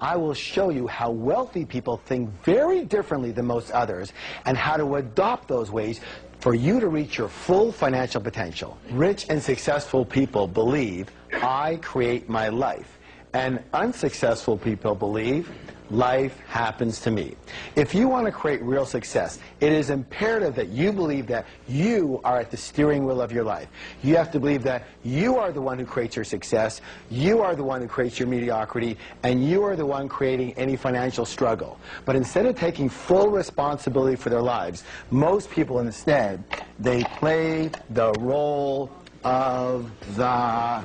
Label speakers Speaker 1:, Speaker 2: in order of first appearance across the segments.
Speaker 1: I will show you how wealthy people think very differently than most others and how to adopt those ways for you to reach your full financial potential. Rich and successful people believe, I create my life. And unsuccessful people believe, life happens to me. If you want to create real success, it is imperative that you believe that you are at the steering wheel of your life. You have to believe that you are the one who creates your success, you are the one who creates your mediocrity, and you are the one creating any financial struggle. But instead of taking full responsibility for their lives, most people instead, they play the role of the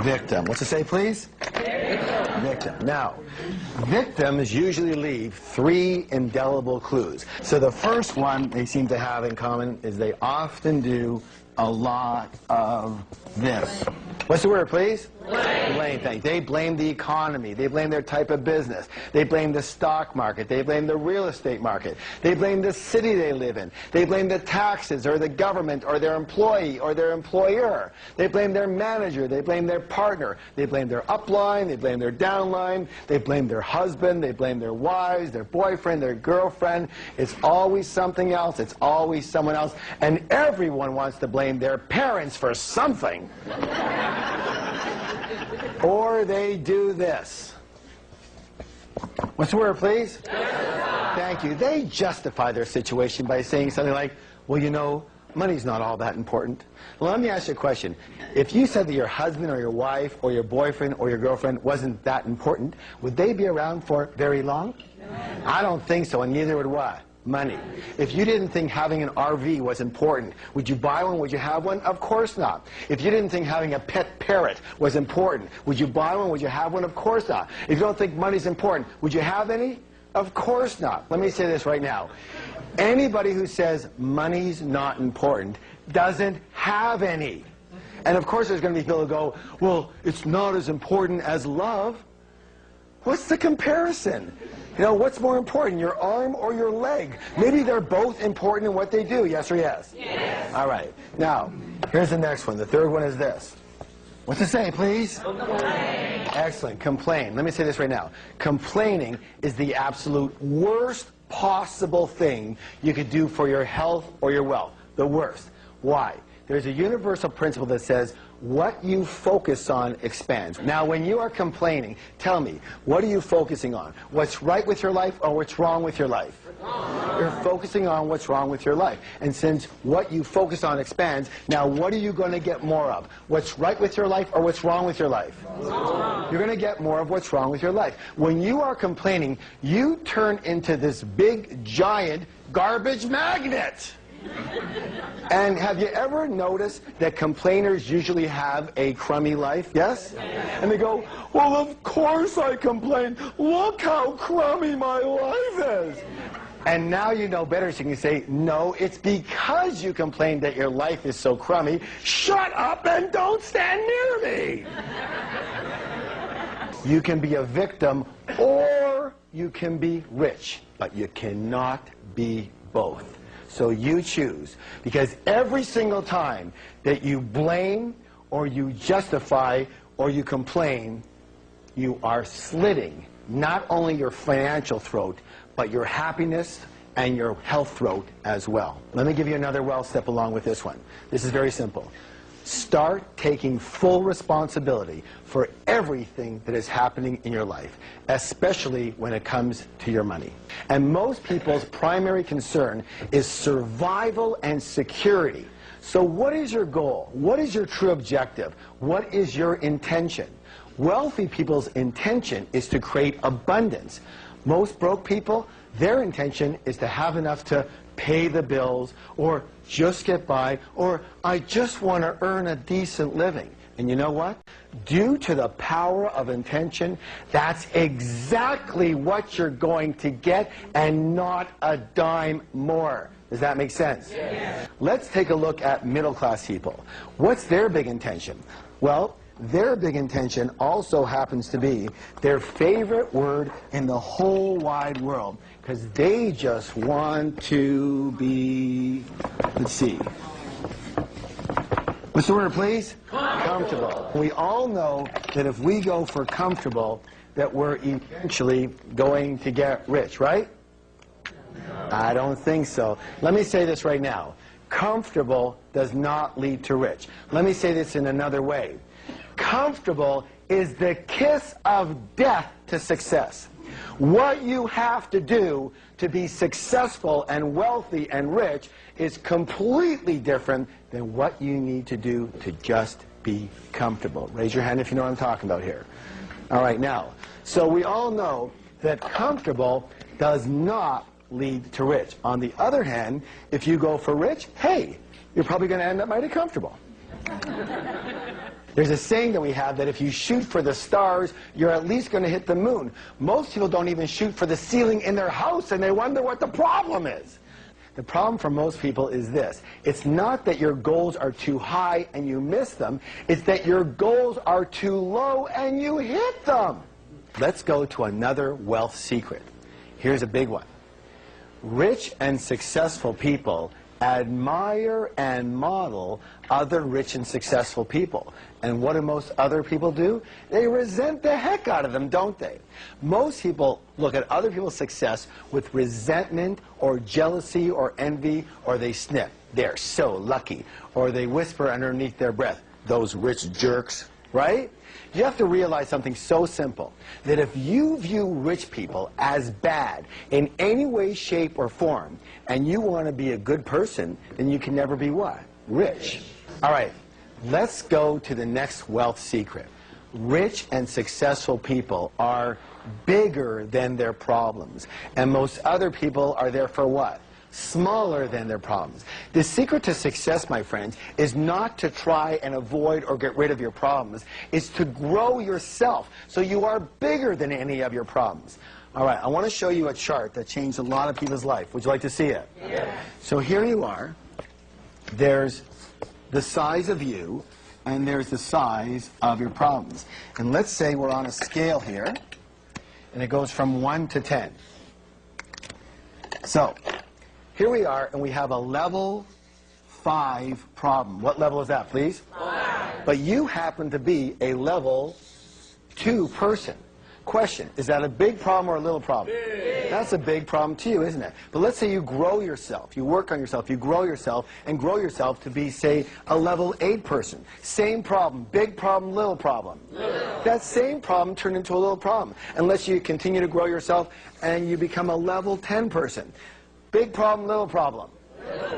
Speaker 1: victim. What's it say, please? Victim. Now, victims usually leave 3 indelible clues. So the first one they seem to have in common is they often do a lot of this. What's the word, please? Blame. Thank you. They blame the economy. They blame their type of business. They blame the stock market. They blame the real estate market. They blame the city they live in. They blame the taxes or the government or their employee or their employer. They blame their manager. They blame their partner. They blame their upline. They blame their downline. They blame their husband. They blame their wives, their boyfriend, their girlfriend. It's always something else. It's always someone else. And everyone wants to blame their parents for something. Or they do this. What's the word, please? Thank you. They justify their situation by saying something like, well, you know, money's not all that important. Well, let me ask you a question. If you said that your husband or your wife or your boyfriend or your girlfriend wasn't that important, would they be around for very long? I don't think so, and neither would what? Money. If you didn't think having an RV was important, would you buy one? Would you have one? Of course not. If you didn't think having a pet parrot was important, would you buy one? Would you have one? Of course not. If you don't think money's important, would you have any? Of course not. Let me say this right now. Anybody who says money's not important doesn't have any. And of course there's going to be people who go, well, it's not as important as love. What's the comparison? You know, what's more important, your arm or your leg? Maybe they're both important in what they do, yes or yes? Yes. All right. Now, here's the next one. The third one is this. What's it say, please? Complain. Excellent. Complain. Let me say this right now. Complaining is the absolute worst possible thing you could do for your health or your wealth. The worst. Why? There's a universal principle that says, what you focus on expands. Now, when you are complaining, tell me, what are you focusing on? What's right with your life or what's wrong with your life? You're focusing on what's wrong with your life. And since what you focus on expands, now what are you going to get more of? What's right with your life or what's wrong with your life? You're going to get more of what's wrong with your life. When you are complaining, you turn into this big, giant garbage magnet. And have you ever noticed that complainers usually have a crummy life? Yes? And they go, well, of course I complain. Look how crummy my life is. And now you know better, so you can say, no, it's because you complain that your life is so crummy. Shut up and don't stand near me. You can be a victim or you can be rich, but you cannot be both. So you choose, because every single time that you blame or you justify or you complain, you are slitting not only your financial throat, but your happiness and your health throat as well. Let me give you another well step along with this one. This is very simple. Start taking full responsibility for everything that is happening in your life, especially when it comes to your money. And most people's primary concern is survival and security. So what is your goal? What is your true objective? What is your intention? Wealthy people's intention is to create abundance. Most broke people, their intention is to have enough to pay the bills, or just get by, or I just want to earn a decent living. And you know what? Due to the power of intention, that's exactly what you're going to get, and not a dime more. Does that make sense? Yes. Let's take a look at middle-class people. What's their big intention? Well, their big intention also happens to be their favorite word in the whole wide world, because they just want to be, let's see, what's the word, please? Comfortable. We all know that if we go for comfortable, that we're eventually going to get rich, right? I don't think so. Let me say this right now. Comfortable does not lead to rich. Let me say this in another way. Comfortable is the kiss of death to success. What you have to do to be successful and wealthy and rich is completely different than what you need to do to just be comfortable. Raise your hand if you know what I'm talking about here. All right, now, so we all know that comfortable does not lead to rich. On the other hand, if you go for rich, hey, you're probably going to end up mighty comfortable. There's a saying that we have that if you shoot for the stars, you're at least going to hit the moon. Most people don't even shoot for the ceiling in their house, and they wonder what the problem is. The problem for most people is this. It's not that your goals are too high and you miss them. It's that your goals are too low and you hit them. Let's go to another wealth secret. Here's a big one. Rich and successful people admire and model other rich and successful people. And what do most other people do? They resent the heck out of them, don't they? Most people look at other people's success with resentment or jealousy or envy, or they sniff, they're so lucky, or they whisper underneath their breath, those rich jerks, right? You have to realize something so simple, that if you view rich people as bad in any way, shape, or form, and you want to be a good person, then you can never be what? Rich. All right, let's go to the next wealth secret. Rich and successful people are bigger than their problems, and most other people are there for what? Smaller than their problems. The secret to success, my friends, is not to try and avoid or get rid of your problems. It's to grow yourself so you are bigger than any of your problems. All right, I want to show you a chart that changed a lot of people's life. Would you like to see it? Yes. So here you are. There's the size of you, and there's the size of your problems. And let's say we're on a scale here, and it goes from 1 to 10. So here we are, and we have a level 5 problem. What level is that, please? 5. But you happen to be a level 2 person. Question, is that a big problem or a little problem? Big. That's a big problem to you, isn't it? But let's say you grow yourself, you work on yourself, you grow yourself, and grow yourself to be, say, a level 8 person. Same problem, big problem, little problem. Little. That same problem turned into a little problem, unless you continue to grow yourself and you become a level 10 person. Big problem, little problem?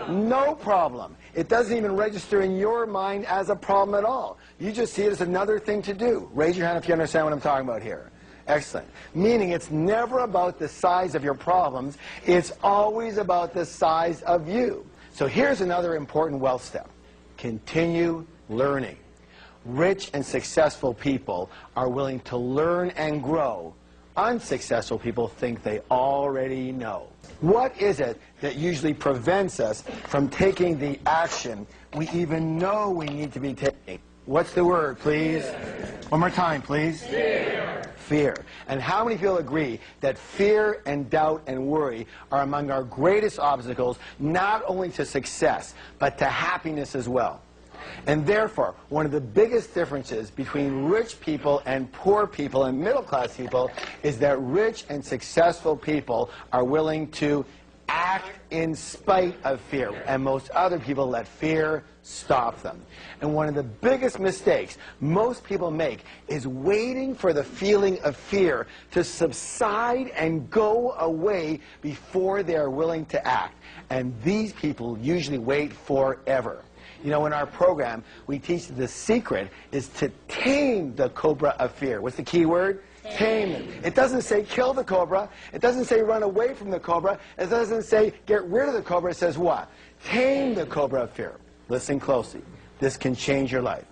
Speaker 1: No problem. It doesn't even register in your mind as a problem at all. You just see it as another thing to do. Raise your hand if you understand what I'm talking about here. Excellent. Meaning it's never about the size of your problems. It's always about the size of you. So here's another important wealth step. Continue learning. Rich and successful people are willing to learn and grow. Unsuccessful people think they already know. What is it that usually prevents us from taking the action we even know we need to be taking? What's the word, please? One more time, please. Fear. Fear. And how many people agree that fear and doubt and worry are among our greatest obstacles, not only to success, but to happiness as well? And therefore, one of the biggest differences between rich people and poor people and middle-class people is that rich and successful people are willing to act in spite of fear, and most other people let fear stop them. And one of the biggest mistakes most people make is waiting for the feeling of fear to subside and go away before they are willing to act. And these people usually wait forever. You know, in our program, we teach that the secret is to tame the cobra of fear. What's the key word? Tame it. It doesn't say kill the cobra. It doesn't say run away from the cobra. It doesn't say get rid of the cobra. It says what? Tame the cobra of fear. Listen closely. This can change your life.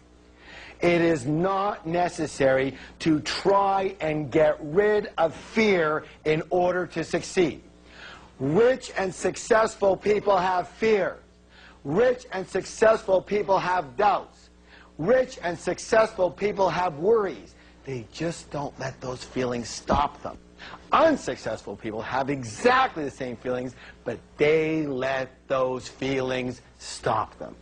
Speaker 1: It is not necessary to try and get rid of fear in order to succeed. Rich and successful people have fear. Rich and successful people have doubts. Rich and successful people have worries. They just don't let those feelings stop them. Unsuccessful people have exactly the same feelings, but they let those feelings stop them.